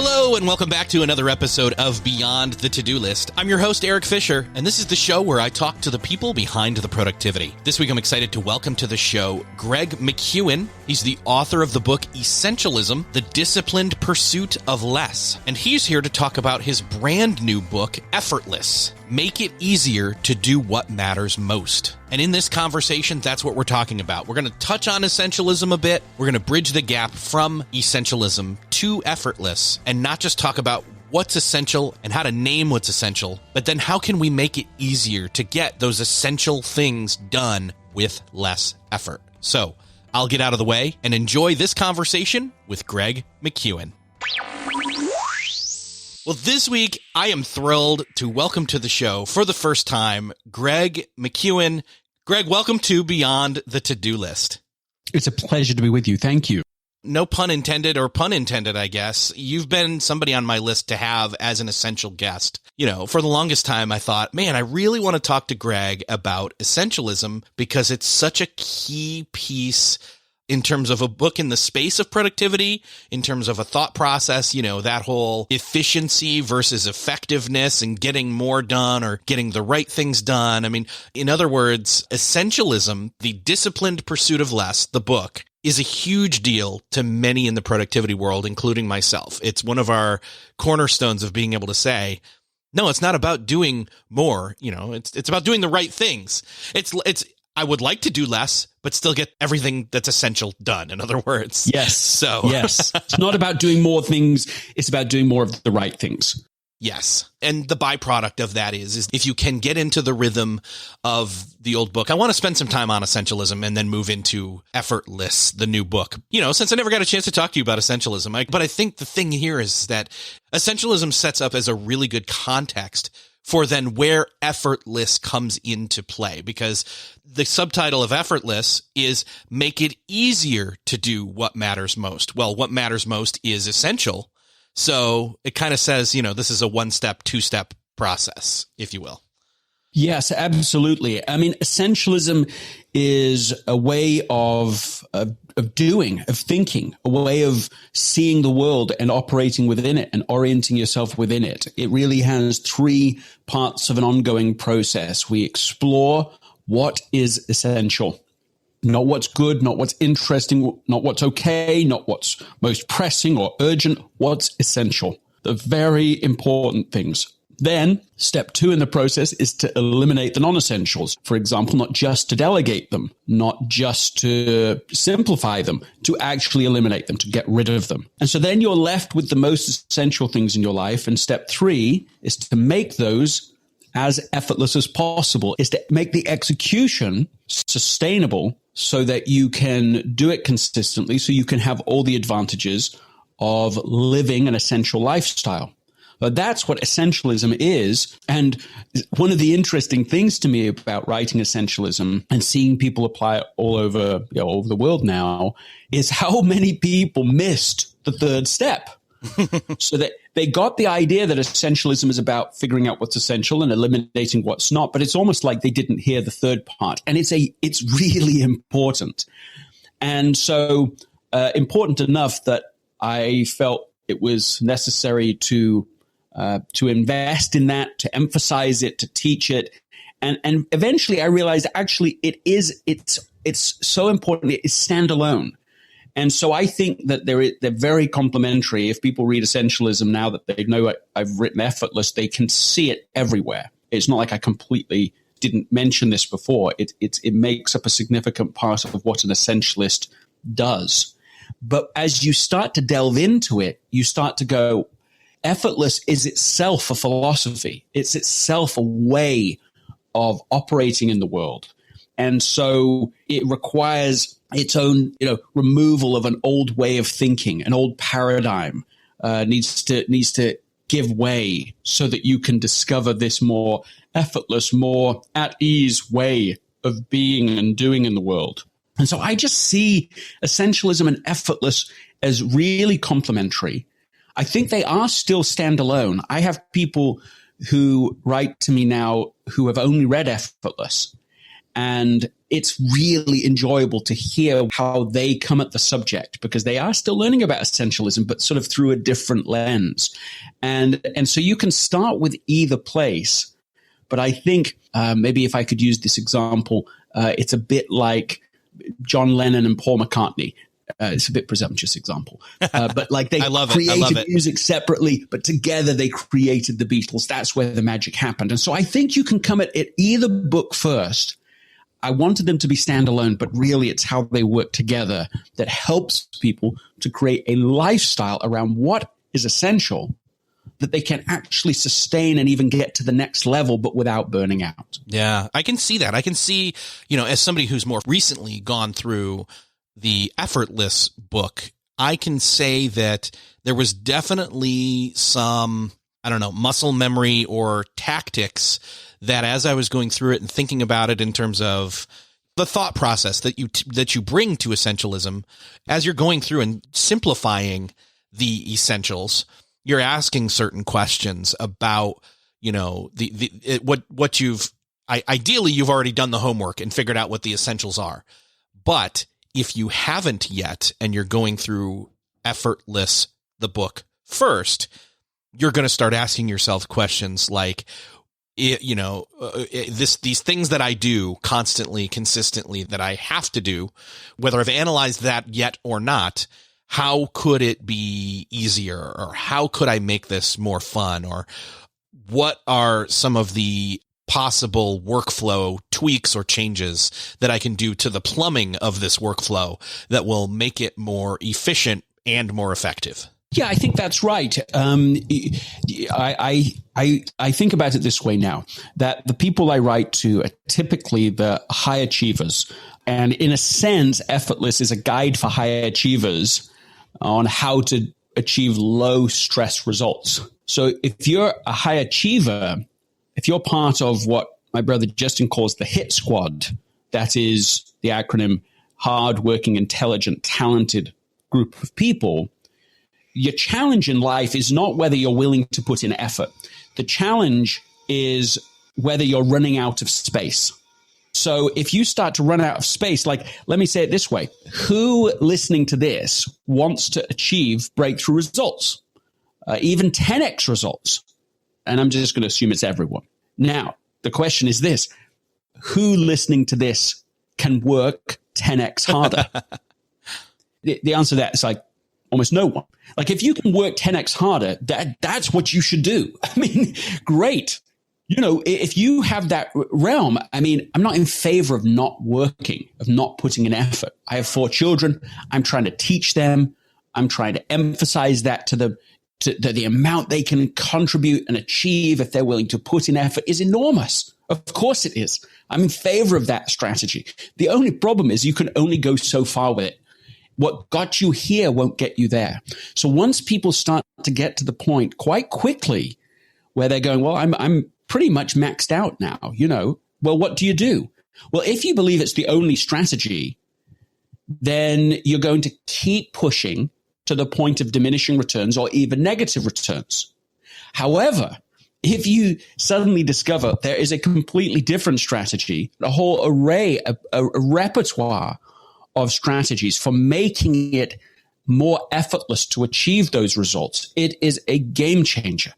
Hello, and welcome back to another episode of Beyond the To-Do List. I'm your host, Eric Fisher, and this is the show where I talk to the people behind the productivity. This week, I'm excited to welcome to the show Greg Mckeown. He's the author of the book Essentialism, The Disciplined Pursuit of Less. And he's here to talk about his brand new book, Effortless. Make it easier to do what matters most. And in this conversation, that's what we're talking about. We're going to touch on essentialism a bit. We're going to bridge the gap from essentialism to effortless and not just talk about what's essential and how to name what's essential, but then how can we make it easier to get those essential things done with less effort. So I'll get out of the way and enjoy this conversation with Greg Mckeown. Well, this week, I am thrilled to welcome to the show for the first time, Greg Mckeown. Greg, welcome to Beyond the To-Do List. It's a pleasure to be with you. Thank you. No pun intended, or pun intended, I guess. You've been somebody on my list to have as an essential guest. You know, for the longest time, I thought, man, I really want to talk to Greg about essentialism because it's such a key piece in terms of a book in the space of productivity, in terms of a thought process, you know, that whole efficiency versus effectiveness and getting more done or getting the right things done. I mean, in other words, Essentialism, The Disciplined Pursuit of Less, the book, is a huge deal to many in the productivity world, including myself. It's one of our cornerstones of being able to say, no, it's not about doing more. You know, it's about doing the right things. I would like to do less, but still get everything that's essential done. In other words. Yes. Yes. It's not about doing more things. It's about doing more of the right things. Yes. And the byproduct of that is if you can get into the rhythm of the old book. I want to spend some time on essentialism and then move into Effortless, the new book. You know, since I never got a chance to talk to you about essentialism, but I think the thing here is that essentialism sets up as a really good context for then where effortless comes into play, because the subtitle of Effortless is make it easier to do what matters most. Well, what matters most is essential. So it kind of says, you know, this is a one-step, two-step process, if you will. Yes, absolutely. I mean, essentialism is a way of doing, of thinking, a way of seeing the world and operating within it and orienting yourself within it. It really has three parts of an ongoing process. We explore what is essential, not what's good, not what's interesting, not what's okay, not what's most pressing or urgent, what's essential. The very important things. Then, step 2 in the process is to eliminate the non-essentials. For example, not just to delegate them, not just to simplify them, to actually eliminate them, to get rid of them. And so then you're left with the most essential things in your life. And step 3 is to make those as effortless as possible, is to make the execution sustainable so that you can do it consistently, so you can have all the advantages of living an essential lifestyle. But that's what essentialism is. And one of the interesting things to me about writing essentialism and seeing people apply it all over the world now is how many people missed the third step. So that they got the idea that essentialism is about figuring out what's essential and eliminating what's not, but it's almost like they didn't hear the third part. And it's really important. And so important enough that I felt it was necessary to invest in that, to emphasize it, to teach it. And eventually I realized actually it's so important. It is standalone. And so I think that they're very complementary. If people read Essentialism now that they know I've written Effortless, they can see it everywhere. It's not like I completely didn't mention this before. It makes up a significant part of what an essentialist does. But as you start to delve into it, you start to go, Effortless is itself a philosophy. It's itself a way of operating in the world. And so it requires its own, removal of an old way of thinking, an old paradigm needs to give way so that you can discover this more effortless, more at ease way of being and doing in the world. And so I just see essentialism and effortless as really complementary. I think they are still standalone. I have people who write to me now who have only read Effortless. And it's really enjoyable to hear how they come at the subject, because they are still learning about essentialism, but sort of through a different lens. And so you can start with either place. But I think maybe if I could use this example, it's a bit like John Lennon and Paul McCartney. It's a bit presumptuous example, but like they created music separately, but together they created the Beatles. That's where the magic happened. And so I think you can come at it either book first. I wanted them to be standalone, but really it's how they work together that helps people to create a lifestyle around what is essential that they can actually sustain and even get to the next level, but without burning out. Yeah, I can see that. I can see, as somebody who's more recently gone through the Effortless book, I can say that there was definitely some, muscle memory or tactics that as I was going through it and thinking about it in terms of the thought process that you bring to essentialism, as you're going through and simplifying the essentials, you're asking certain questions about, what ideally you've already done the homework and figured out what the essentials are. But if you haven't yet, and you're going through Effortless, the book first, you're going to start asking yourself questions like, these things that I do constantly, consistently, that I have to do, whether I've analyzed that yet or not, how could it be easier, or how could I make this more fun, or what are some of the possible workflow tweaks or changes that I can do to the plumbing of this workflow that will make it more efficient and more effective? Yeah, I think that's right. I think about it this way now, that the people I write to are typically the high achievers. And in a sense, Effortless is a guide for high achievers on how to achieve low stress results. So if you're a high achiever, if you're part of what my brother Justin calls the HIT squad, that is the acronym hard-working, intelligent, talented group of people, your challenge in life is not whether you're willing to put in effort. The challenge is whether you're running out of space. So if you start to run out of space, like, let me say it this way, who listening to this wants to achieve breakthrough results, even 10x results? And I'm just going to assume it's everyone. Now, the question is this, who listening to this can work 10x harder? The answer to that is like almost no one. Like if you can work 10x harder, that's what you should do. I mean, great. If you have that realm, I mean, I'm not in favor of not working, of not putting in effort. I have 4 children. I'm trying to teach them. I'm trying to emphasize that to them. The amount they can contribute and achieve if they're willing to put in effort is enormous. Of course it is. I'm in favor of that strategy. The only problem is you can only go so far with it. What got you here won't get you there. So once people start to get to the point quite quickly where they're going, well, I'm pretty much maxed out now, well, what do you do? Well, if you believe it's the only strategy, then you're going to keep pushing to the point of diminishing returns or even negative returns. However, if you suddenly discover there is a completely different strategy, a whole array, a repertoire of strategies for making it more effortless to achieve those results, it is a game changer.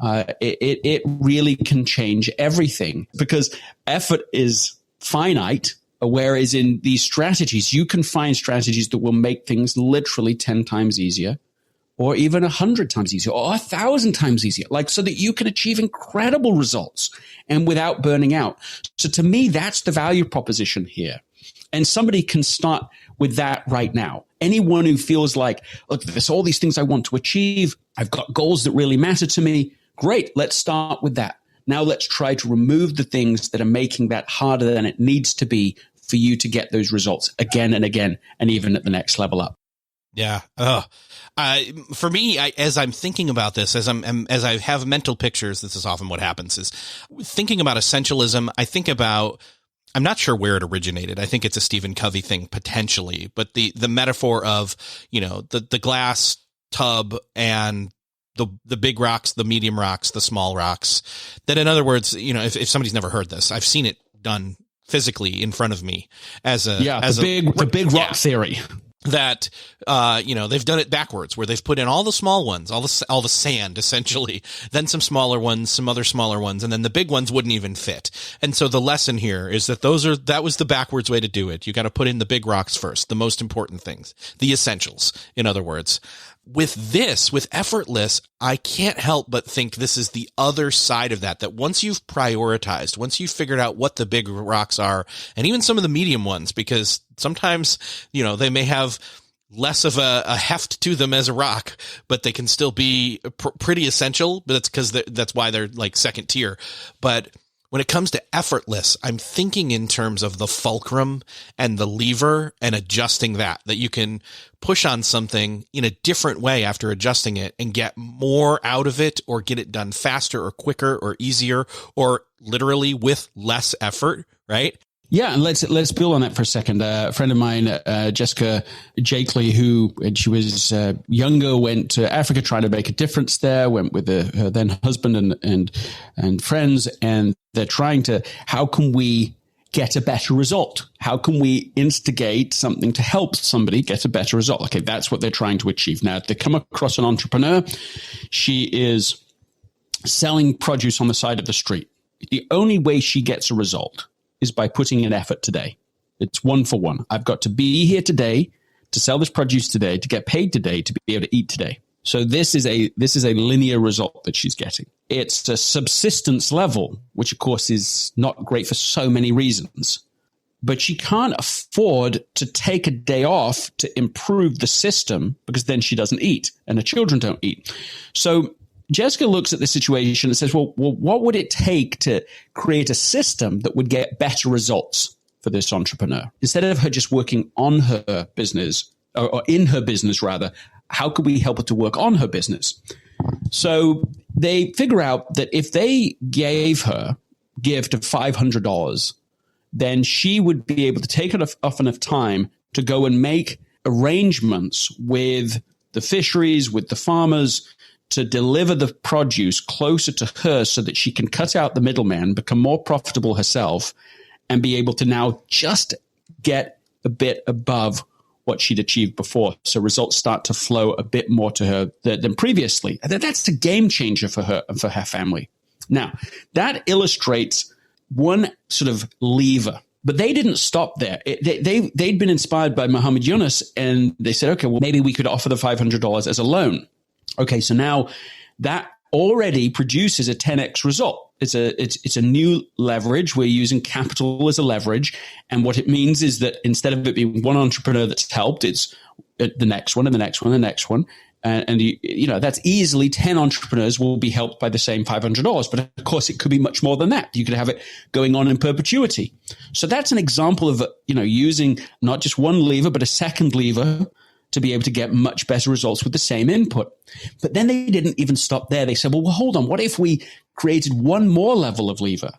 It really can change everything because effort is finite. Whereas in these strategies, you can find strategies that will make things literally 10 times easier, or even 100 times easier, or 1,000 times easier, like so that you can achieve incredible results and without burning out. So to me, that's the value proposition here. And somebody can start with that right now. Anyone who feels like, look, there's all these things I want to achieve. I've got goals that really matter to me. Great. Let's start with that. Now let's try to remove the things that are making that harder than it needs to be for you to get those results again and again, and even at the next level up. Yeah. For me, as I'm thinking about this, as I have mental pictures, this is often what happens is thinking about essentialism. I think about, I'm not sure where it originated. I think it's a Stephen Covey thing potentially, but the metaphor of, the glass tub and the big rocks, the medium rocks, the small rocks, that in other words, if somebody's never heard this, I've seen it done physically in front of me as a the big rock theory. That, they've done it backwards, where they've put in all the small ones, all the sand, essentially, then some smaller ones, some other smaller ones, and then the big ones wouldn't even fit. And so the lesson here is that that was the backwards way to do it. You got to put in the big rocks first, the most important things, the essentials, in other words. With effortless, I can't help but think this is the other side of that once you've prioritized, once you've figured out what the big rocks are, and even some of the medium ones, because sometimes, they may have less of a heft to them as a rock, but they can still be pretty essential, but that's why they're like second tier. But when it comes to effortless, I'm thinking in terms of the fulcrum and the lever and adjusting that you can push on something in a different way after adjusting it and get more out of it, or get it done faster or quicker or easier, or literally with less effort, right? Yeah, and let's build on that for a second. A friend of mine, Jessica Jakely, who, when she was younger, went to Africa trying to make a difference there, went with her then husband and friends, and they're trying to, how can we get a better result? How can we instigate something to help somebody get a better result? Okay, that's what they're trying to achieve. Now, if they come across an entrepreneur, she is selling produce on the side of the street. The only way she gets a result is by putting in effort today. It's 1 for 1. I've got to be here today to sell this produce today, to get paid today, to be able to eat today. So this is a linear result that she's getting. It's a subsistence level, which of course is not great for so many reasons. But she can't afford to take a day off to improve the system, because then she doesn't eat and her children don't eat. So Jessica looks at the situation and says, well, what would it take to create a system that would get better results for this entrepreneur? Instead of her just working on her business, or in her business rather, how could we help her to work on her business? So they figure out that if they gave her gift of $500, then she would be able to take off enough time to go and make arrangements with the fisheries, with the farmers, to deliver the produce closer to her so that she can cut out the middleman, become more profitable herself, and be able to now just get a bit above what she'd achieved before. So results start to flow a bit more to her than previously. And that's a game changer for her and for her family. Now, that illustrates one sort of lever. But they didn't stop there. They'd been inspired by Muhammad Yunus, and they said, okay, well, maybe we could offer the $500 as a loan. Okay, so now that already produces a 10x result. It's a new leverage. We're using capital as a leverage. And what it means is that instead of it being one entrepreneur that's helped, it's the next one and the next one and the next one. And that's easily 10 entrepreneurs will be helped by the same $500. But of course, it could be much more than that. You could have it going on in perpetuity. So that's an example of, using not just one lever, but a second lever to be able to get much better results with the same input. But then they didn't even stop there. They said, well, hold on. What if we created one more level of lever,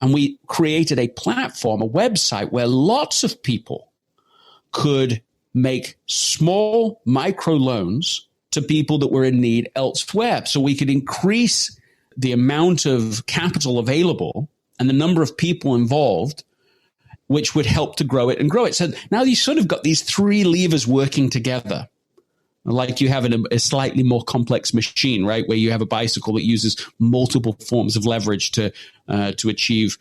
and we created a platform, a website where lots of people could make small micro loans to people that were in need elsewhere. So we could increase the amount of capital available and the number of people involved, which would help to grow it and grow it. So now you sort of got these three levers working together, like you have in a slightly more complex machine, right? Where you have a bicycle that uses multiple forms of leverage to achieve,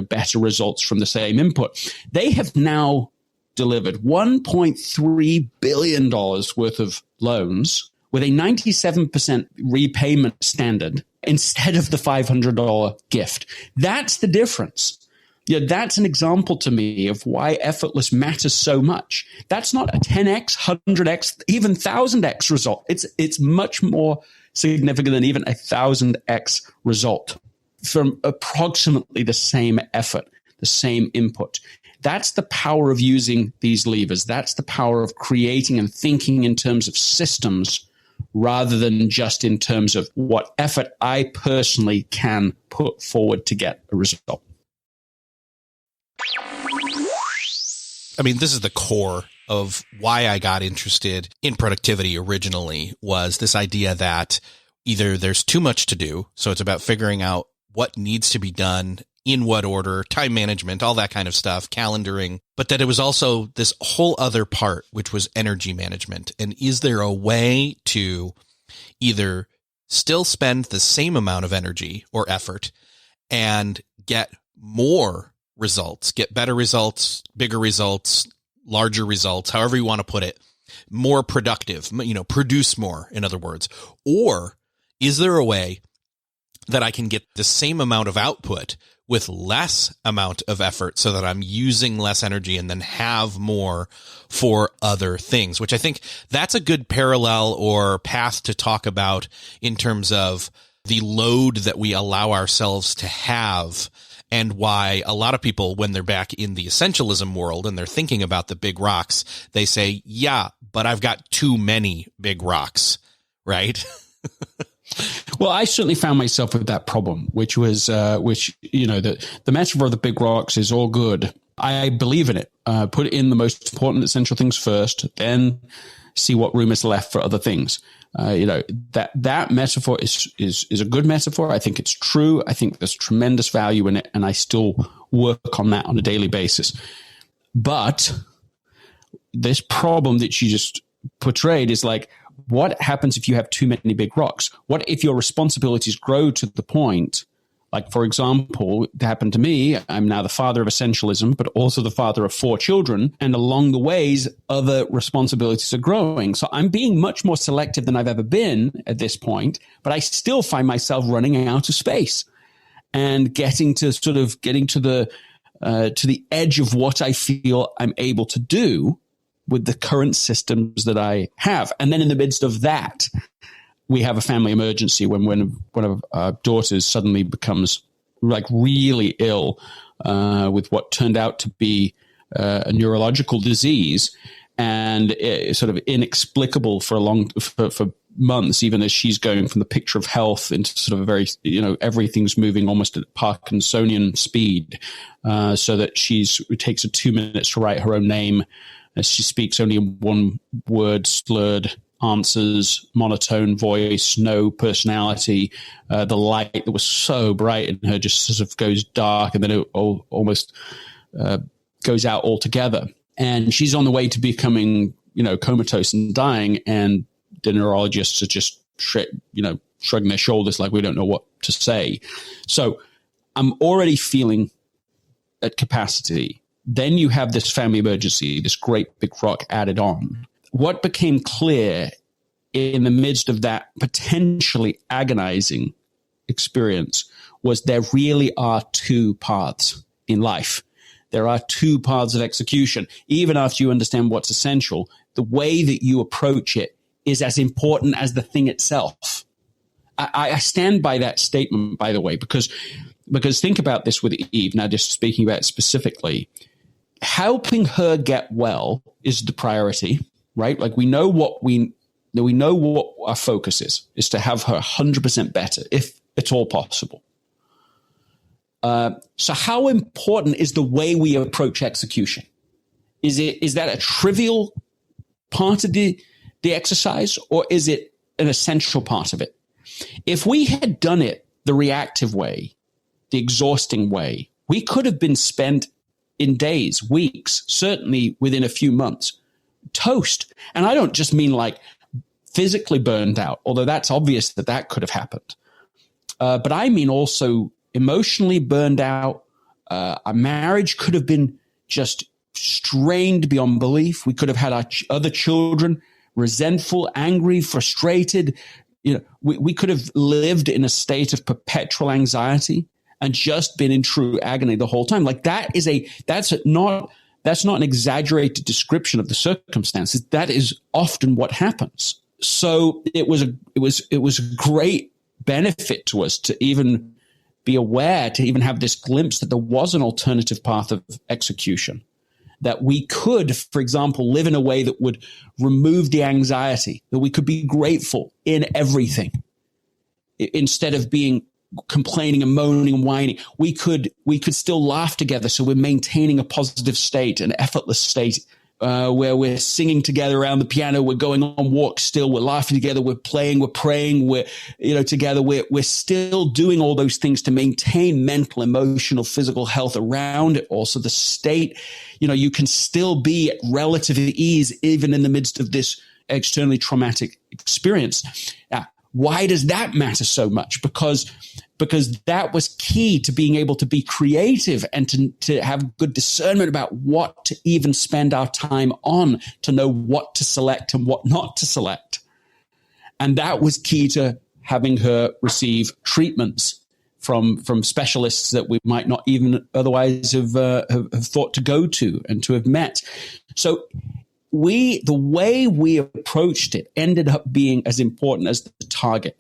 better results from the same input. They have now delivered $1.3 billion worth of loans with a 97% repayment standard instead of the $500 gift. That's the difference. That's an example to me of why effortless matters so much. That's not a 10x, 100x, even 1000x result. It's much more significant than even a 1000x result from approximately the same effort, the same input. That's the power of using these levers. That's the power of creating and thinking in terms of systems rather than just in terms of what effort I personally can put forward to get a result. I mean, this is the core of why I got interested in productivity originally, was this idea that either there's too much to do, so it's about figuring out what needs to be done in what order, time management, all that kind of stuff, calendaring, but that it was also this whole other part, which was energy management. And is there a way to either still spend the same amount of energy or effort and get more results, get better results, bigger results, larger results, however you want to put it, more productive, produce more, in other words? Or is there a way that I can get the same amount of output with less amount of effort so that I'm using less energy and then have more for other things, which I think that's a good parallel or path to talk about in terms of the load that we allow ourselves to have, and why a lot of people, when they're back in the essentialism world and they're thinking about the big rocks, they say, yeah, but I've got too many big rocks, right? Well, I certainly found myself with that problem, which was, the metaphor of the big rocks is all good. I believe in it. Put in the most important essential things first, then see what room is left for other things. That metaphor is a good metaphor. I think it's true. I think there's tremendous value in it, and I still work on that on a daily basis. But this problem that you just portrayed is like, what happens if you have too many big rocks? What if your responsibilities grow to the point, like, for example, it happened to me. I'm now the father of essentialism, but also the father of 4 children. And along the ways, other responsibilities are growing. So I'm being much more selective than I've ever been at this point, but I still find myself running out of space and getting to the edge of what I feel I'm able to do with the current systems that I have. And then in the midst of that, we have a family emergency when one of our daughters suddenly becomes like really ill with what turned out to be a neurological disease, and it's sort of inexplicable for months, even as she's going from the picture of health into sort of a very, everything's moving almost at Parkinsonian speed, so that it takes her 2 minutes to write her own name. As she speaks only in one word, slurred answers, monotone voice, no personality. The light that was so bright in her just sort of goes dark, and then it almost goes out altogether. And she's on the way to becoming, comatose and dying. And the neurologists are just, shrugging their shoulders like, we don't know what to say. So I'm already feeling at capacity. Then you have this family emergency, this great big rock added on. What became clear in the midst of that potentially agonizing experience was there really are 2 paths in life. There are 2 paths of execution. Even after you understand what's essential, the way that you approach it is as important as the thing itself. I stand by that statement, by the way, because think about this with Eve. Now, just speaking about it specifically, helping her get well is the priority, right? Like we know what our focus is to have her 100% better, if it's all possible. So how important is the way we approach execution? Is that a trivial part of the exercise, or is it an essential part of it? If we had done it the reactive way, the exhausting way, we could have been spent in days, weeks, certainly within a few months, toast. And I don't just mean like physically burned out, although that's obvious that could have happened. But I mean also emotionally burned out. Our marriage could have been just strained beyond belief. We could have had our other children resentful, angry, frustrated. We could have lived in a state of perpetual anxiety and just been in true agony the whole time. Like that's not an exaggerated description of the circumstances. That is often what happens. So it was a great benefit to us to even be aware, to even have this glimpse that there was an alternative path of execution, that we could, for example, live in a way that would remove the anxiety, that we could be grateful in everything instead of being complaining and moaning and whining. We could still laugh together. So we're maintaining a positive state, an effortless state where we're singing together around the piano, we're going on walks still, we're laughing together, we're playing, we're praying, we're, together, we're still doing all those things to maintain mental, emotional, physical health around it. Also the state, you can still be at relative ease even in the midst of this externally traumatic experience. Now, why does that matter so much? Because that was key to being able to be creative and to have good discernment about what to even spend our time on, to know what to select and what not to select. And that was key to having her receive treatments from specialists that we might not even otherwise have thought to go to and to have met. So the way we approached it ended up being as important as the target.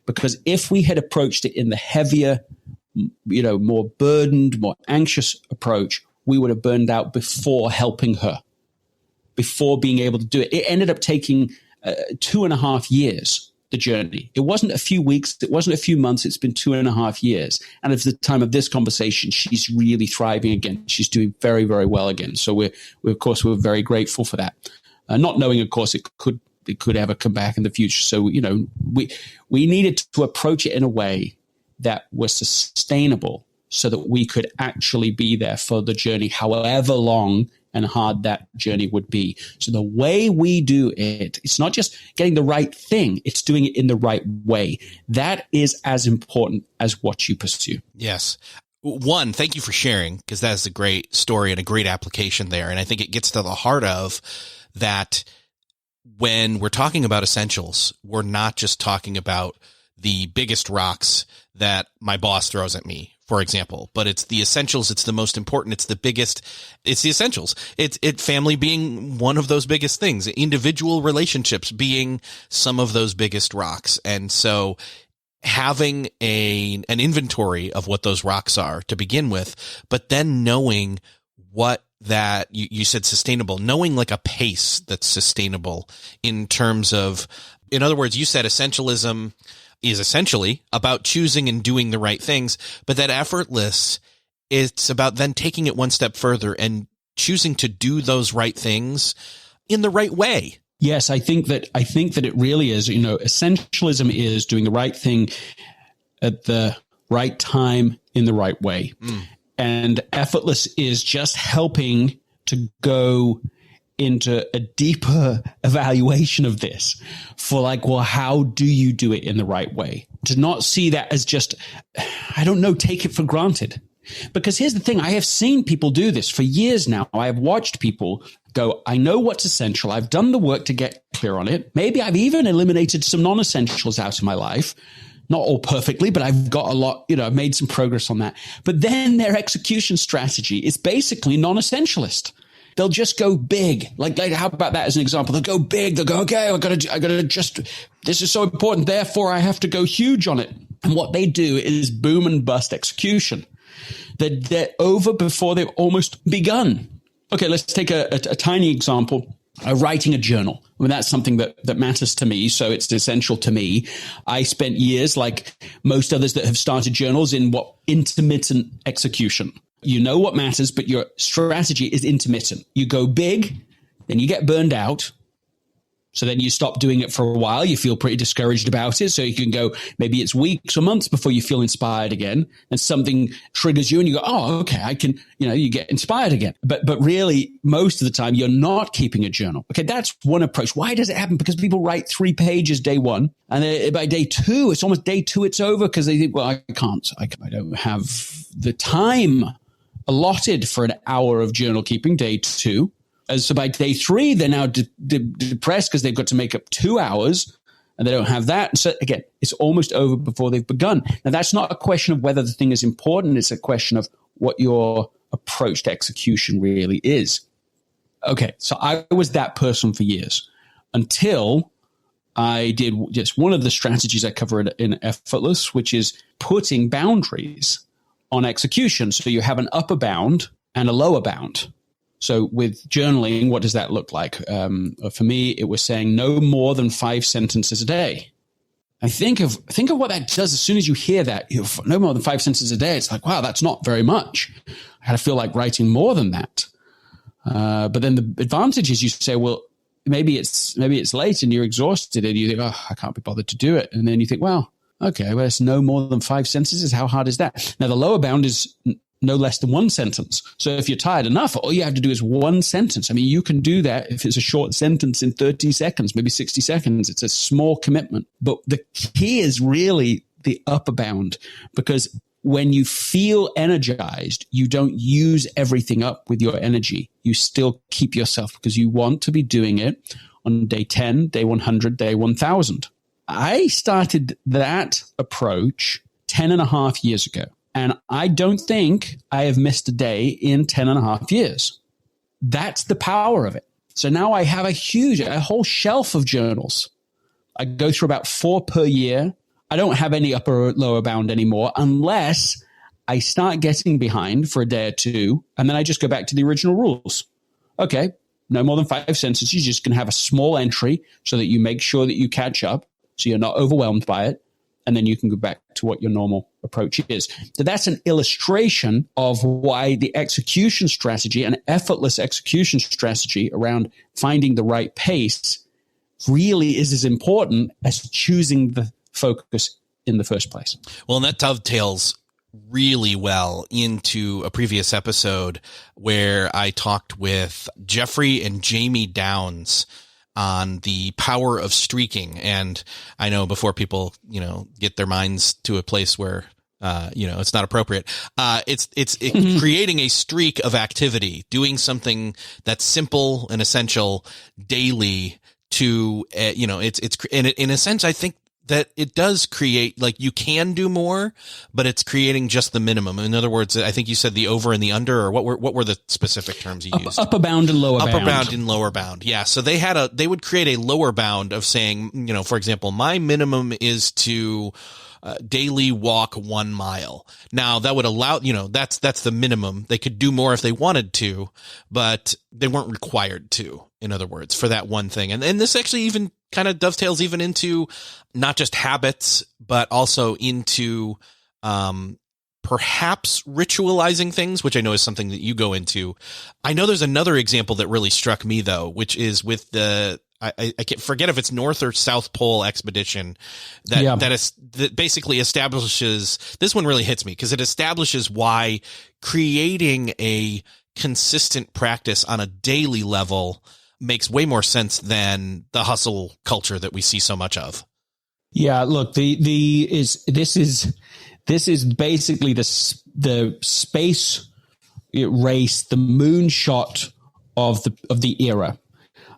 Because if we had approached it in the heavier, more burdened, more anxious approach, we would have burned out before helping her, before being able to do it. It ended up taking 2.5 years, the journey. It wasn't a few weeks. It wasn't a few months. It's been 2.5 years. And at the time of this conversation, she's really thriving again. She's doing very, very well again. So we're very grateful for that. Not knowing, of course, it could ever come back in the future. So, we needed to approach it in a way that was sustainable so that we could actually be there for the journey, however long and hard that journey would be. So the way we do it, it's not just getting the right thing, it's doing it in the right way. That is as important as what you pursue. Yes. One, thank you for sharing, because that's a great story and a great application there. And I think it gets to the heart of that. When we're talking about essentials, we're not just talking about the biggest rocks that my boss throws at me, for example, but it's the essentials. It's the most important. It's the biggest. It's the essentials. It's family being one of those biggest things, individual relationships being some of those biggest rocks. And so having an inventory of what those rocks are to begin with, but then knowing what that you said sustainable, knowing like a pace that's sustainable in terms of, in other words, you said essentialism is essentially about choosing and doing the right things, but that effortless, it's about then taking it one step further and choosing to do those right things in the right way. Yes, I think that it really is, essentialism is doing the right thing at the right time in the right way. And effortless is just helping to go into a deeper evaluation of this for how do you do it in the right way? To not see that as just, take it for granted. Because here's the thing, I have seen people do this for years now. I have watched people go, I know what's essential. I've done the work to get clear on it. Maybe I've even eliminated some non-essentials out of my life. Not all perfectly, but I've got a lot, I've made some progress on that. But then their execution strategy is basically non-essentialist. They'll just go big. Like how about that as an example? They'll go big. They'll go, okay, I gotta just, this is so important. Therefore I have to go huge on it. And what they do is boom and bust execution. They're over before they've almost begun. Okay, let's take a tiny example. Writing a journal. I mean, that's something that matters to me. So it's essential to me. I spent years, like most others that have started journals, in intermittent execution. You know what matters, but your strategy is intermittent. You go big, then you get burned out. So then you stop doing it for a while. You feel pretty discouraged about it. So you can go, maybe it's weeks or months before you feel inspired again. And something triggers you and you go, oh, okay, I can, you get inspired again. But really, most of the time, you're not keeping a journal. Okay, that's one approach. Why does it happen? Because people write 3 pages day one. And by day 2, it's almost day 2, it's over because they think, well, I don't have the time allotted for an hour of journal keeping, day 2. So by day 3, they're now depressed because they've got to make up 2 hours and they don't have that. So again, it's almost over before they've begun. Now, that's not a question of whether the thing is important. It's a question of what your approach to execution really is. Okay, so I was that person for years until I did just one of the strategies I covered in Effortless, which is putting boundaries on execution. So you have an upper bound and a lower bound. So with journaling, what does that look like? For me, it was saying no more than 5 sentences a day. I think of what that does as soon as you hear that, no more than 5 sentences a day. It's like, wow, that's not very much. I had to feel like writing more than that. But then the advantage is you say, well, maybe it's late and you're exhausted and you think, oh, I can't be bothered to do it. And then you think, well, okay, well, it's no more than 5 sentences. How hard is that? Now, the lower bound is no less than 1 sentence. So if you're tired enough, all you have to do is 1 sentence. I mean, you can do that if it's a short sentence in 30 seconds, maybe 60 seconds. It's a small commitment. But the key is really the upper bound, because when you feel energized, you don't use everything up with your energy. You still keep yourself because you want to be doing it on day 10, day 100, day 1000. I started that approach 10 and a half years ago. And I don't think I have missed a day in 10 and a half years. That's the power of it. So now I have a whole shelf of journals. I go through about 4 per year. I don't have any upper or lower bound anymore unless I start getting behind for a day or two, and then I just go back to the original rules. Okay, no more than 5 sentences. You're just going to have a small entry so that you make sure that you catch up, so you're not overwhelmed by it, and then you can go back to what your normal approach is. So that's an illustration of why the execution strategy, an effortless execution strategy around finding the right pace, really is as important as choosing the focus in the first place. Well, and that dovetails really well into a previous episode where I talked with Jeffrey and Jamie Downs on the power of streaking. And I know before people, get their minds to a place where, it's not appropriate. It's creating a streak of activity, doing something that's simple and essential daily to, in a sense, I think that it does create, like, you can do more, but it's creating just the minimum. In other words, I think you said the over and the under, or what were the specific terms you used? Upper bound and lower bound. Upper bound and lower bound. Yeah. So they would create a lower bound of saying, for example, my minimum is to daily walk 1 mile. Now that would allow, that's the minimum. They could do more if they wanted to, but they weren't required to, in other words, for that one thing. And this actually even kind of dovetails even into not just habits, but also into perhaps ritualizing things, which I know is something that you go into. I know there's another example that really struck me, though, which is with I can't forget if it's North or South Pole expedition that basically establishes, this one really hits me because it establishes why creating a consistent practice on a daily level makes way more sense than the hustle culture that we see so much of. Yeah, look, this is basically the space race, the moonshot of the era.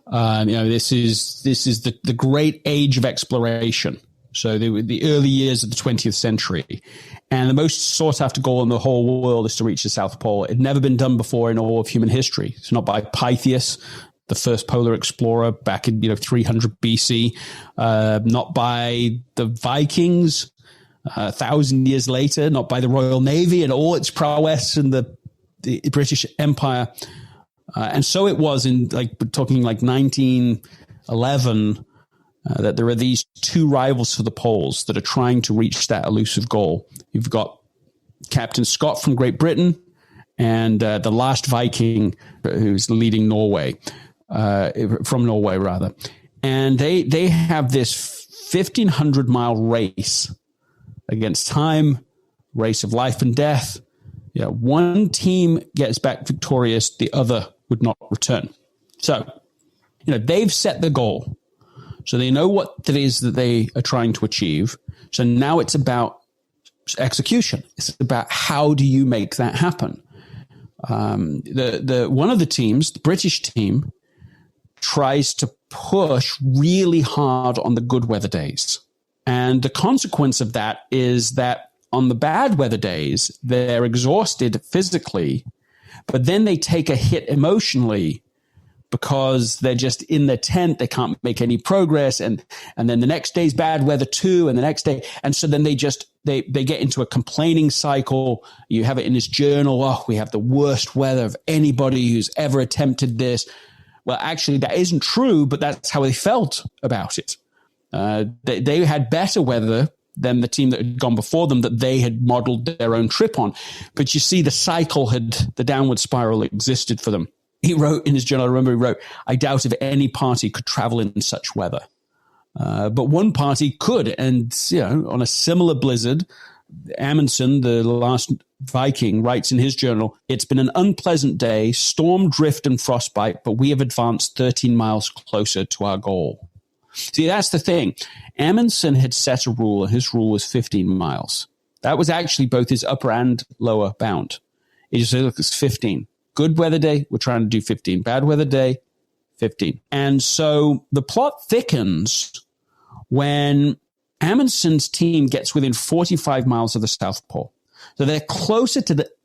This is the great age of exploration. So the early years of the 20th century, and the most sought after goal in the whole world is to reach the South Pole. It had never been done before in all of human history. It's not by Pytheas, the first polar explorer back in 300 BC, not by the Vikings 1,000 years later, not by the Royal Navy and all its prowess in the British Empire. And so it was in talking 1911 that there are these 2 rivals for the poles that are trying to reach that elusive goal. You've got Captain Scott from Great Britain and the last Viking who's leading Norway, from Norway rather. And they have this 1,500-mile race against time, race of life and death. Yeah, one team gets back victorious, the other would not return. So, they've set the goal. So they know what it is that they are trying to achieve. So now it's about execution. It's about how do you make that happen? The one of the teams, the British team, tries to push really hard on the good weather days. And the consequence of that is that on the bad weather days, they're exhausted physically, but then they take a hit emotionally because they're just in their tent. They can't make any progress. And then the next day's bad weather too. And the next day. And so then they get into a complaining cycle. You have it in this journal. Oh, we have the worst weather of anybody who's ever attempted this. Well, actually, that isn't true, but that's how they felt about it. They had better weather than the team that had gone before them that they had modeled their own trip on. But you see, the downward spiral existed for them. He wrote in his journal, I remember he wrote, I doubt if any party could travel in such weather. But one party could. And, on a similar blizzard, Amundsen, the last Viking, writes in his journal, it's been an unpleasant day, storm, drift, and frostbite, but we have advanced 13 miles closer to our goal. See, that's the thing. Amundsen had set a rule, and his rule was 15 miles. That was actually both his upper and lower bound. He just said, look, it's 15. Good weather day, we're trying to do 15. Bad weather day, 15. And so the plot thickens when Amundsen's team gets within 45 miles of the South Pole. So they're closer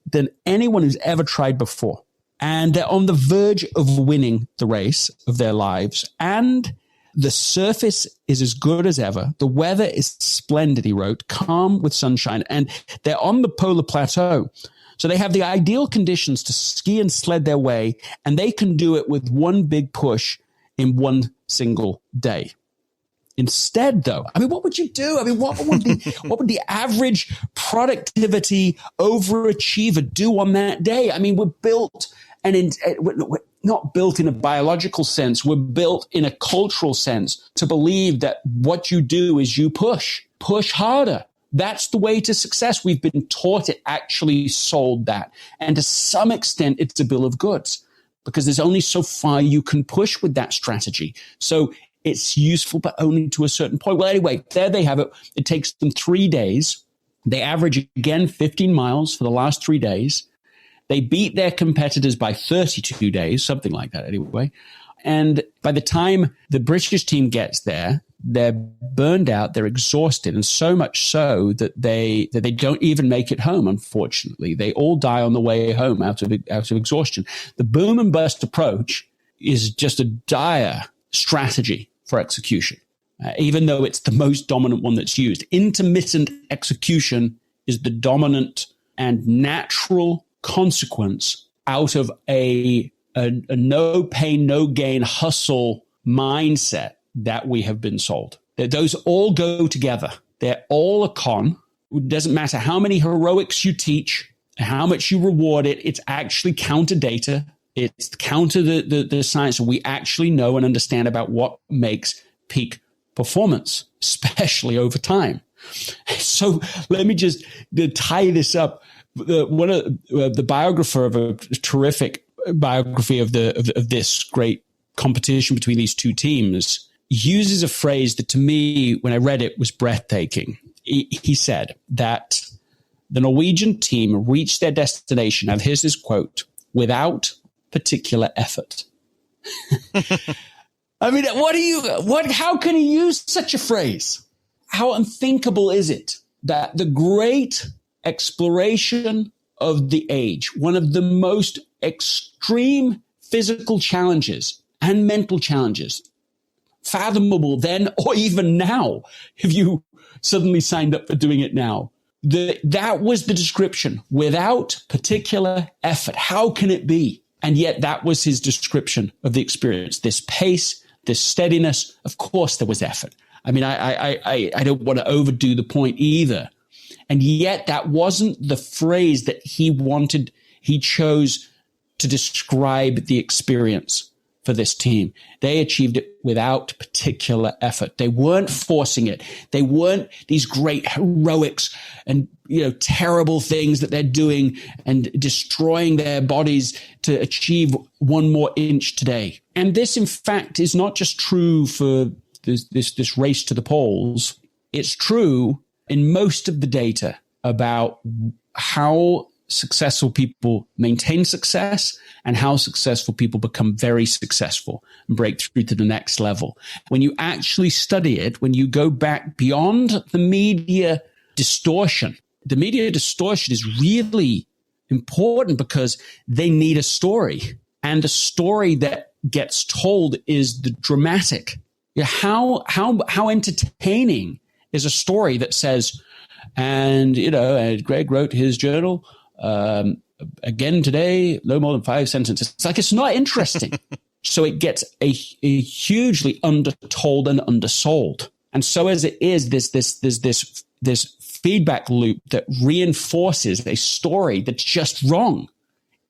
than anyone who's ever tried before. And they're on the verge of winning the race of their lives. And the surface is as good as ever. The weather is splendid, he wrote, calm with sunshine. And they're on the polar plateau. So they have the ideal conditions to ski and sled their way. And they can do it with one big push in one single day. Instead, though, what would you do? What would the average productivity overachiever do on that day? We're built, and we're not built in a biological sense. We're built in a cultural sense to believe that what you do is you push harder. That's the way to success. We've been taught it, actually sold that. And to some extent, it's a bill of goods because there's only so far you can push with that strategy. So it's useful, but only to a certain point. Well, anyway, there they have it. It takes them 3 days. They average, again, 15 miles for the last 3 days. They beat their competitors by 32 days, something like that anyway. And by the time the British team gets there, they're burned out, they're exhausted, and so much so that they don't even make it home, unfortunately. They all die on the way home out of exhaustion. The boom and bust approach is just a dire strategy for execution, even though it's the most dominant one that's used. Intermittent execution is the dominant and natural consequence out of a no pain, no gain hustle mindset that we have been sold. Those all go together. They're all a con. It doesn't matter how many heroics you teach, how much you reward it. It's actually counter data. It's counter the science we actually know and understand about what makes peak performance, especially over time. So let me just tie this up. One of the biographer of a terrific biography of this great competition between these two teams uses a phrase that to me, when I read it, was breathtaking. He said that the Norwegian team reached their destination, and here's his quote, without particular effort. How can he use such a phrase? How unthinkable is it that the great exploration of the age, one of the most extreme physical challenges and mental challenges fathomable then or even now, if you suddenly signed up for doing it now, that was the description, without particular effort. How can it be? And yet that was his description of the experience, this pace, this steadiness. Of course there was effort. I don't want to overdo the point either. And yet that wasn't the phrase that he chose to describe the experience for this team. They achieved it without particular effort. They weren't forcing it. They weren't these great heroics and, terrible things that they're doing and destroying their bodies to achieve one more inch today. And this, in fact, is not just true for this race to the poles. It's true in most of the data about how successful people maintain success and how successful people become very successful and break through to the next level. When you actually study it, when you go back beyond the media distortion, the media distortion is really important because they need a story. And the story that gets told is the dramatic. How entertaining is a story that says, and Greg wrote his journal, again today, no more than 5 sentences. It's like, it's not interesting. So it gets a hugely undertold and undersold. And so as it is, this feedback loop that reinforces a story that's just wrong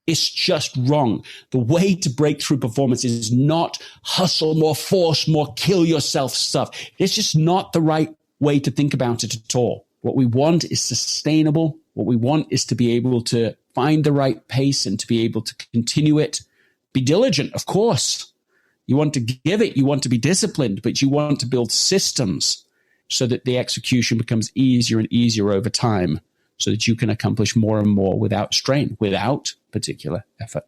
It's just wrong. The way to break through performance is not hustle, more force, more kill yourself stuff. It's just not the right way to think about it at all. What we want is sustainable. What we want is to be able to find the right pace and to be able to continue it. Be diligent, of course. You want to give it. You want to be disciplined, but you want to build systems so that the execution becomes easier and easier over time so that you can accomplish more and more without strain, without particular effort.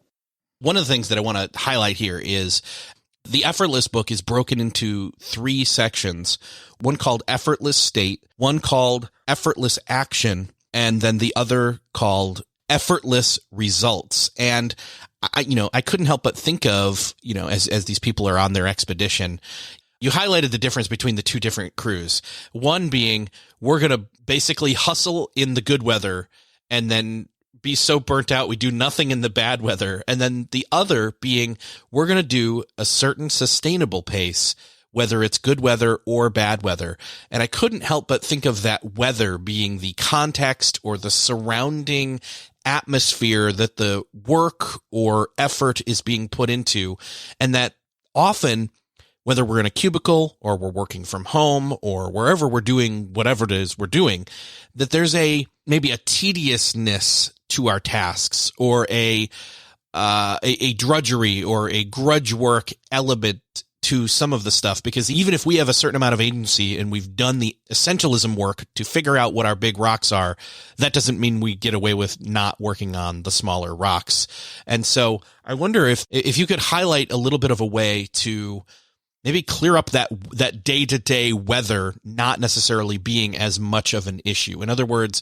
One of the things that I want to highlight here is the Effortless book is broken into 3 sections, one called Effortless State, one called Effortless Action, and then the other called Effortless Results. And I couldn't help but think of, as these people are on their expedition, you highlighted the difference between the 2 different crews. One being, we're going to basically hustle in the good weather and then be so burnt out we do nothing in the bad weather. And then the other being, we're going to do a certain sustainable pace, whether it's good weather or bad weather. And I couldn't help but think of that weather being the context or the surrounding atmosphere that the work or effort is being put into. And that often, whether we're in a cubicle or we're working from home or wherever we're doing whatever it is we're doing, that there's maybe a tediousness to our tasks or a drudgery or a grudge work element to some of the stuff, because even if we have a certain amount of agency and we've done the essentialism work to figure out what our big rocks are, that doesn't mean we get away with not working on the smaller rocks. And so I wonder if you could highlight a little bit of a way to maybe clear up that day-to-day weather not necessarily being as much of an issue. In other words,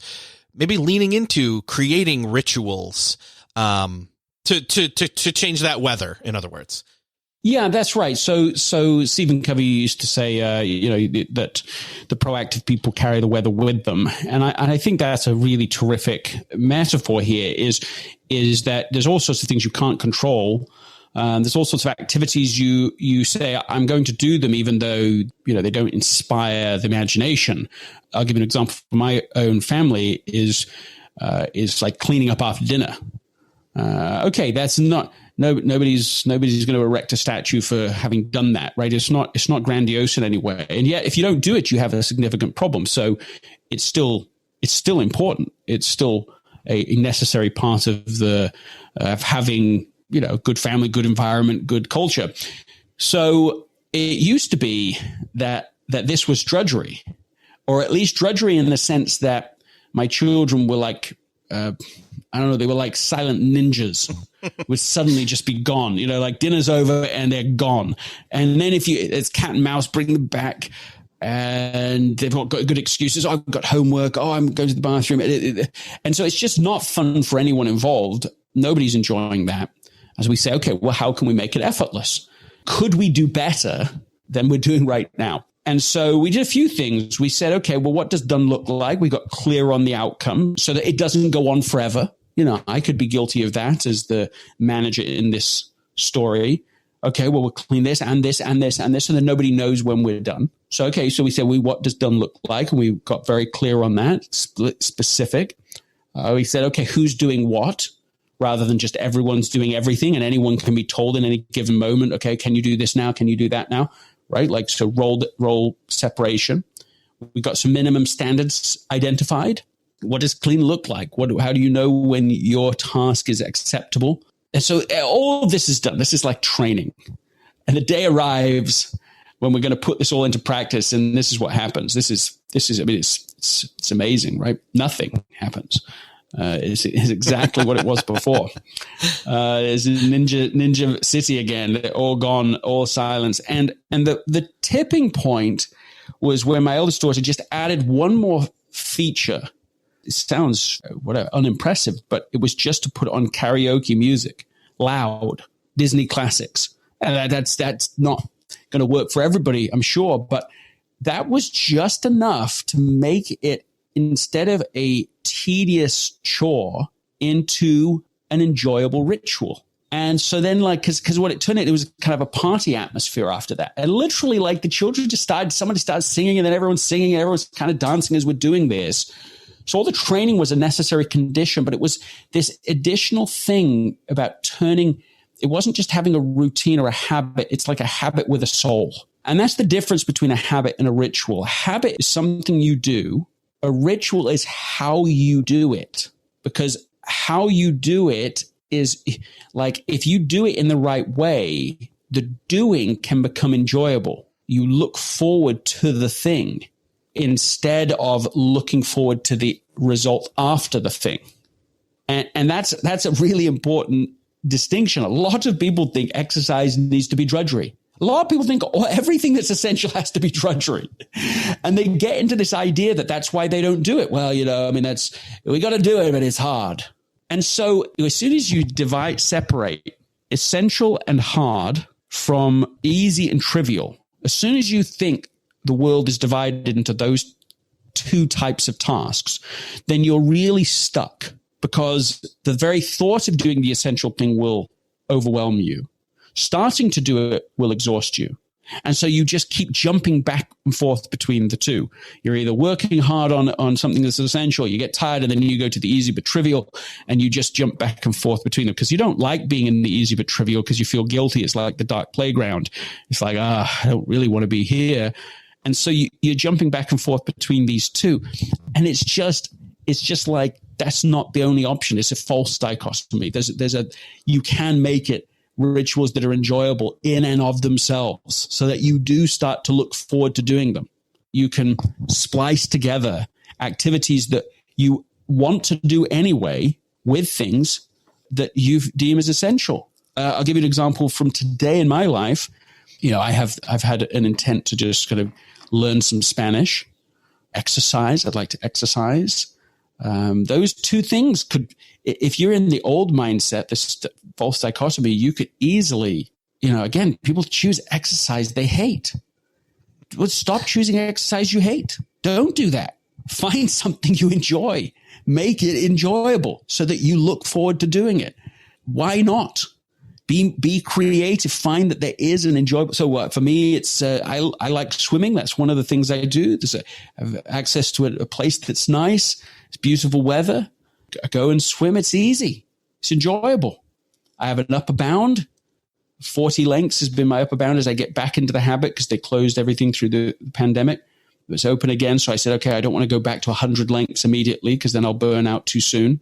maybe leaning into creating rituals to change that weather, in other words. Yeah, that's right. So Stephen Covey used to say, that the proactive people carry the weather with them. And I think that's a really terrific metaphor here is that there's all sorts of things you can't control. There's all sorts of activities you say, I'm going to do them, even though, they don't inspire the imagination. I'll give you an example from my own family is like cleaning up after dinner. Okay, that's not, nobody's going to erect a statue for having done that, right? It's not grandiose in any way. And yet, if you don't do it, you have a significant problem. So it's still important. It's still a necessary part of having, good family, good environment, good culture. So it used to be that this was drudgery, or at least drudgery in the sense that my children were like, they were like silent ninjas would suddenly just be gone, like dinner's over and they're gone. And then it's cat and mouse, bring them back and they've not got good excuses. Oh, I've got homework. Oh, I'm going to the bathroom. And so it's just not fun for anyone involved. Nobody's enjoying that. As we say, okay, well, how can we make it effortless? Could we do better than we're doing right now? And so we did a few things. We said, okay, well, what does done look like? We got clear on the outcome so that it doesn't go on forever. I could be guilty of that as the manager in this story. Okay, well, we'll clean this and this and this and this, and then nobody knows when we're done. So, okay, so we said, what does done look like? And we got very clear on that, specific. We said, okay, who's doing what? Rather than just everyone's doing everything and anyone can be told in any given moment, okay, can you do this now? Can you do that now? Right? Like, so role separation. We got some minimum standards identified. What does clean look like? How do you know when your task is acceptable? And so all of this is done. This is like training. And the day arrives when we're going to put this all into practice. And this is what happens. It's amazing, right? Nothing happens. Is exactly what it was before. It's Ninja City again. They're all gone, all silence. And the tipping point was where my eldest daughter just added one more feature. It sounds unimpressive, but it was just to put on karaoke music, loud, Disney classics. And that's not going to work for everybody, I'm sure. But that was just enough to make it, instead of a tedious chore, into an enjoyable ritual. And so then, because what it turned out, it was kind of a party atmosphere after that. And literally, the children somebody started singing, and then everyone's singing, and everyone's kind of dancing as we're doing this. So all the training was a necessary condition, but it was this additional thing about turning. It wasn't just having a routine or a habit. It's like a habit with a soul. And that's the difference between a habit and a ritual. A habit is something you do. A ritual is how you do it, because how you do it is like, if you do it in the right way, the doing can become enjoyable. You look forward to the thing instead of looking forward to the result after the thing. And that's a really important distinction. A lot of people think exercise needs to be drudgery. A lot of people think everything that's essential has to be drudgery. And they get into this idea that that's why they don't do it. Well, we got to do it, but it's hard. And so as soon as you separate essential and hard from easy and trivial, as soon as you think the world is divided into those two types of tasks, then you're really stuck, because the very thought of doing the essential thing will overwhelm you. Starting to do it will exhaust you. And so you just keep jumping back and forth between the two. You're either working hard on something that's essential, you get tired, and then you go to the easy but trivial, and you just jump back and forth between them, because you don't like being in the easy but trivial because you feel guilty. It's like the dark playground. It's like, I don't really want to be here. And so you're jumping back and forth between these two. And it's just like, that's not the only option. It's a false dichotomy. You can make it rituals that are enjoyable in and of themselves, so that you do start to look forward to doing them. You can splice together activities that you want to do anyway with things that you deem as essential. I'll give you an example from today in my life. I've had an intent to just kind of learn some Spanish, exercise. I'd like to exercise. Those two things could, if you're in the old mindset, this false dichotomy, you could easily, again, people choose exercise they hate. Well, stop choosing exercise you hate. Don't do that. Find something you enjoy. Make it enjoyable so that you look forward to doing it. Why not? Be creative. Find that there is an enjoyable. So for me, it's I like swimming. That's one of the things I do. I have access to a place that's nice. It's beautiful weather. I go and swim. It's easy. It's enjoyable. I have an upper bound. 40 lengths has been my upper bound as I get back into the habit, because they closed everything through the pandemic. It was open again. So I said, okay, I don't want to go back to 100 lengths immediately, because then I'll burn out too soon.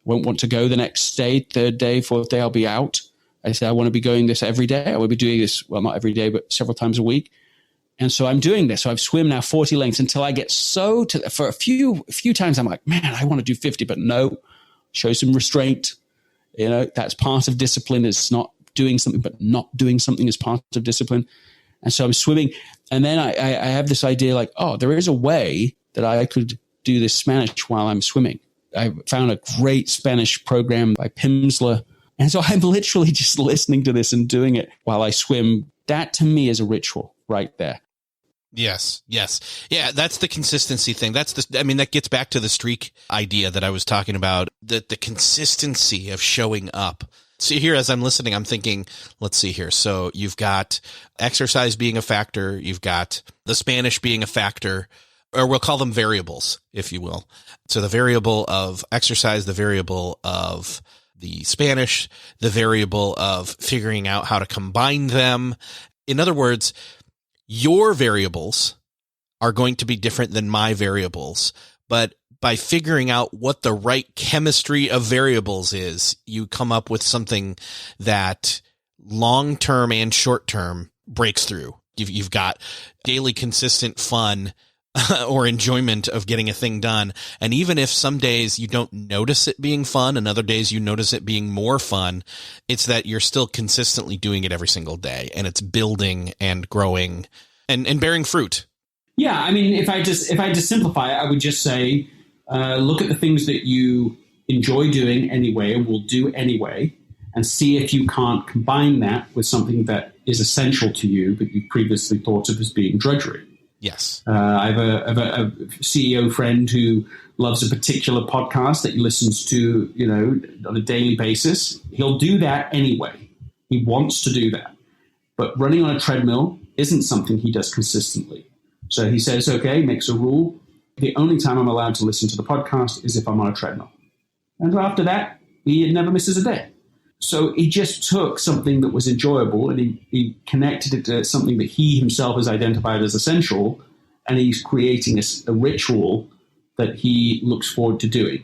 Won't want to go the next day, third day, fourth day, I'll be out. I said, I want to be going this every day. I will be doing this, well, not every day, but several times a week. And so I'm doing this. So I've swim now 40 lengths until I get for a few times, I'm like, man, I want to do 50, but no, show some restraint. That's part of discipline. It's not doing something, but not doing something is part of discipline. And so I'm swimming. And then I have this idea like, there is a way that I could do this Spanish while I'm swimming. I found a great Spanish program by Pimsleur. And so I'm literally just listening to this and doing it while I swim. That to me is a ritual right there. Yes. Yeah, that's the consistency thing. That gets back to the streak idea that I was talking about, the consistency of showing up. See here, as I'm listening, I'm thinking, let's see here. So you've got exercise being a factor. You've got the Spanish being a factor, or we'll call them variables, if you will. So the variable of exercise, the variable of the Spanish, the variable of figuring out how to combine them. In other words, your variables are going to be different than my variables, but by figuring out what the right chemistry of variables is, you come up with something that long-term and short-term breaks through. You've got daily consistent fun or enjoyment of getting a thing done. And even if some days you don't notice it being fun and other days you notice it being more fun, it's that you're still consistently doing it every single day, and it's building and growing and bearing fruit. Yeah. I mean, if I just simplify it, I would just say, look at the things that you enjoy doing anyway and will do anyway, and see if you can't combine that with something that is essential to you, but you previously thought of as being drudgery. Yes. I have a CEO friend who loves a particular podcast that he listens to, on a daily basis. He'll do that anyway. He wants to do that. But running on a treadmill isn't something he does consistently. So he says, okay, makes a rule. the only time I'm allowed to listen to the podcast is if I'm on a treadmill. And after that, he never misses a day. So he just took something that was enjoyable and he connected it to something that he himself has identified as essential, and he's creating a ritual that he looks forward to doing,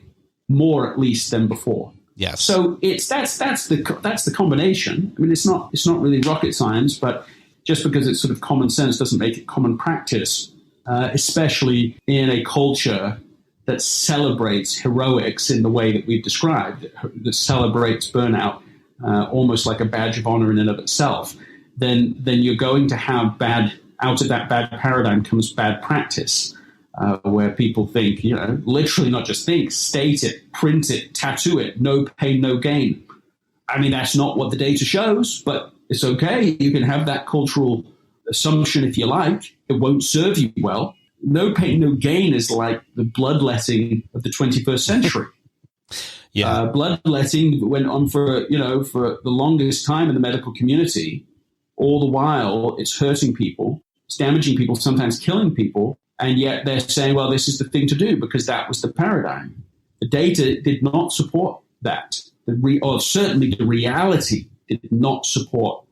more at least than before. Yes. So that's the combination. I mean, it's not really rocket science, but just because it's sort of common sense doesn't make it common practice, especially in a culture that celebrates heroics in the way that we've described, that celebrates burnout almost like a badge of honor in and of itself. Then you're going to have out of that bad paradigm comes bad practice, where people think, literally not just think, state it, print it, tattoo it, no pain, no gain. I mean, that's not what the data shows, but it's okay. You can have that cultural assumption if you like. It won't serve you well. No pain, no gain is like the bloodletting of the 21st century. Yeah. Bloodletting went on for the longest time in the medical community. All the while, it's hurting people, it's damaging people, sometimes killing people. And yet they're saying, well, this is the thing to do because that was the paradigm. The data did not support that. Or certainly the reality did not support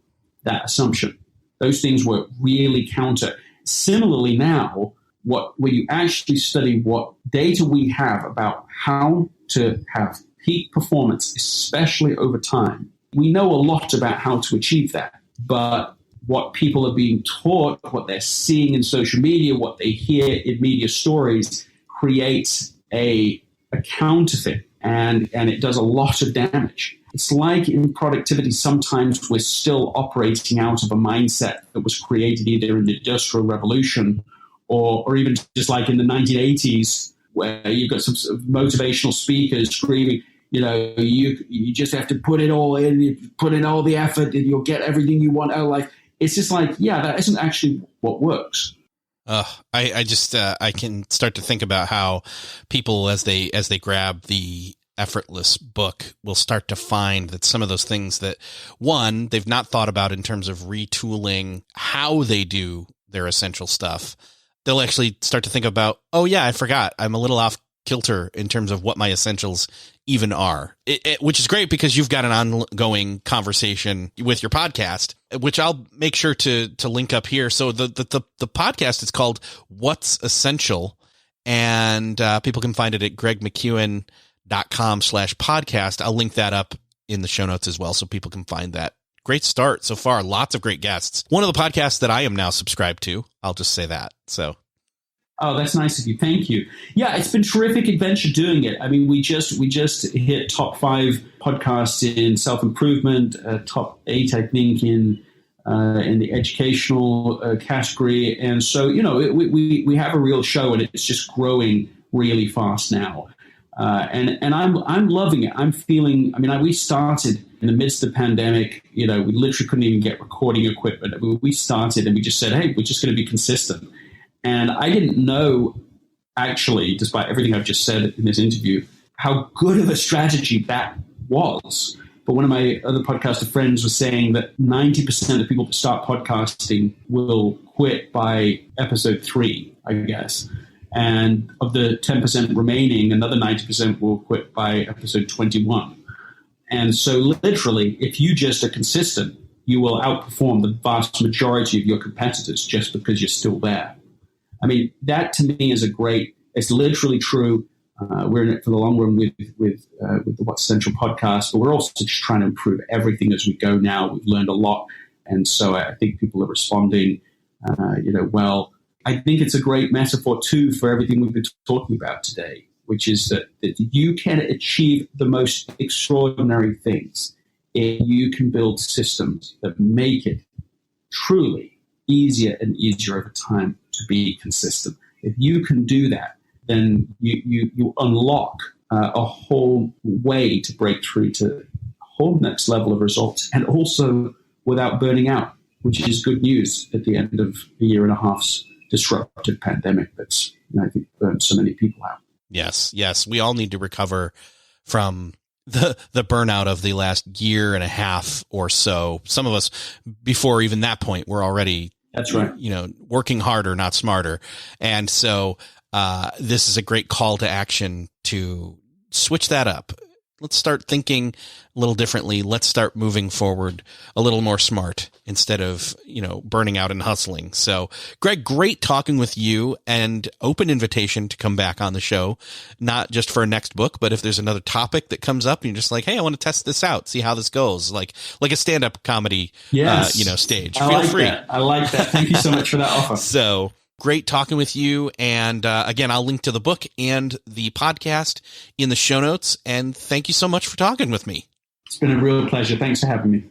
that assumption. Those things were really counter. Similarly now, when you actually study what data we have about how to have peak performance, especially over time, we know a lot about how to achieve that. But what people are being taught, what they're seeing in social media, what they hear in media stories creates a counterfeit, and it does a lot of damage. It's like in productivity, sometimes we're still operating out of a mindset that was created either in the Industrial Revolution or even just like in the 1980s, where you've got some sort of motivational speakers screaming, you just have to put it all in, put in all the effort, and you'll get everything you want out of life. It's just like, that isn't actually what works. I can start to think about how people, as they grab the Effortless book, will start to find that some of those things that, one, they've not thought about in terms of retooling how they do their essential stuff. They'll actually start to think about, oh yeah, I forgot, I'm a little off kilter in terms of what my essentials even are, which is great because you've got an ongoing conversation with your podcast, which I'll make sure to link up here. So the podcast is called What's Essential, and people can find it at gregmckeown.com/podcast. I'll link that up in the show notes as well, so people can find that. Great start so far. Lots of great guests. One of the podcasts that I am now subscribed to. I'll just say that. So. Oh, that's nice of you. Thank you. Yeah, it's been terrific adventure doing it. I mean, we just hit top 5 podcasts in self-improvement, top 8, I think, in the educational category. And so, we have a real show, and it's just growing really fast now. And I'm loving it. I'm feeling, we started in the midst of the pandemic, we literally couldn't even get recording equipment. We started and we just said, hey, we're just going to be consistent. And I didn't know, actually, despite everything I've just said in this interview, how good of a strategy that was. But one of my other podcaster friends was saying that 90% of people that start podcasting will quit by episode 3, I guess. And of the 10% remaining, another 90% will quit by episode 21. And so literally, if you just are consistent, you will outperform the vast majority of your competitors just because you're still there. I mean, that to me is it's literally true. We're in it for the long run with the What's Essential podcast, but we're also just trying to improve everything as we go now. We've learned a lot. And so I think people are responding, well. I think it's a great metaphor, too, for everything we've been talking about today, which is that you can achieve the most extraordinary things if you can build systems that make it truly easier and easier over time to be consistent. If you can do that, then you unlock a whole way to break through to a whole next level of results, and also without burning out, which is good news at the end of a year and a half's disruptive pandemic that's, I think, burned so many people out. Yes. We all need to recover from the burnout of the last year and a half or so. Some of us, before even that point, we're already, that's right, working harder, not smarter. And so this is a great call to action to switch that up. Let's start thinking a little differently. Let's start moving forward a little more smart instead of, burning out and hustling. So, Greg, great talking with you, and open invitation to come back on the show, not just for a next book, but if there's another topic that comes up and you're just like, hey, I want to test this out, see how this goes, like a stand-up comedy, stage. Feel free. I like that. Thank you so much for that offer. So, great talking with you. And again, I'll link to the book and the podcast in the show notes. And thank you so much for talking with me. It's been a real pleasure. Thanks for having me.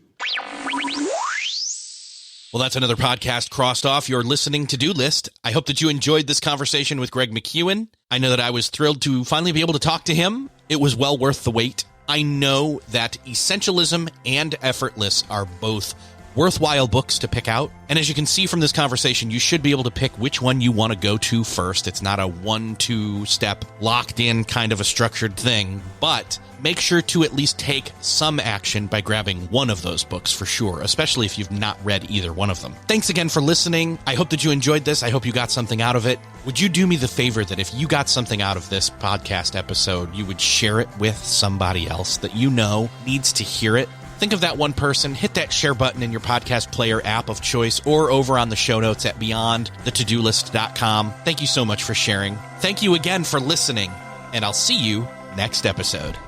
Well, that's another podcast crossed off your listening to-do list. I hope that you enjoyed this conversation with Greg Mckeown. I know that I was thrilled to finally be able to talk to him. It was well worth the wait. I know that Essentialism and Effortless are both worthwhile books to pick out. And as you can see from this conversation, you should be able to pick which one you want to go to first. It's not a 1-2 step locked in kind of a structured thing, but make sure to at least take some action by grabbing one of those books for sure, especially if you've not read either one of them. Thanks again for listening. I hope that you enjoyed this. I hope you got something out of it. Would you do me the favor that if you got something out of this podcast episode, you would share it with somebody else that you know needs to hear it? Think of that one person, hit that share button in your podcast player app of choice or over on the show notes at beyondthetodolist.com. Thank you so much for sharing. Thank you again for listening, and I'll see you next episode.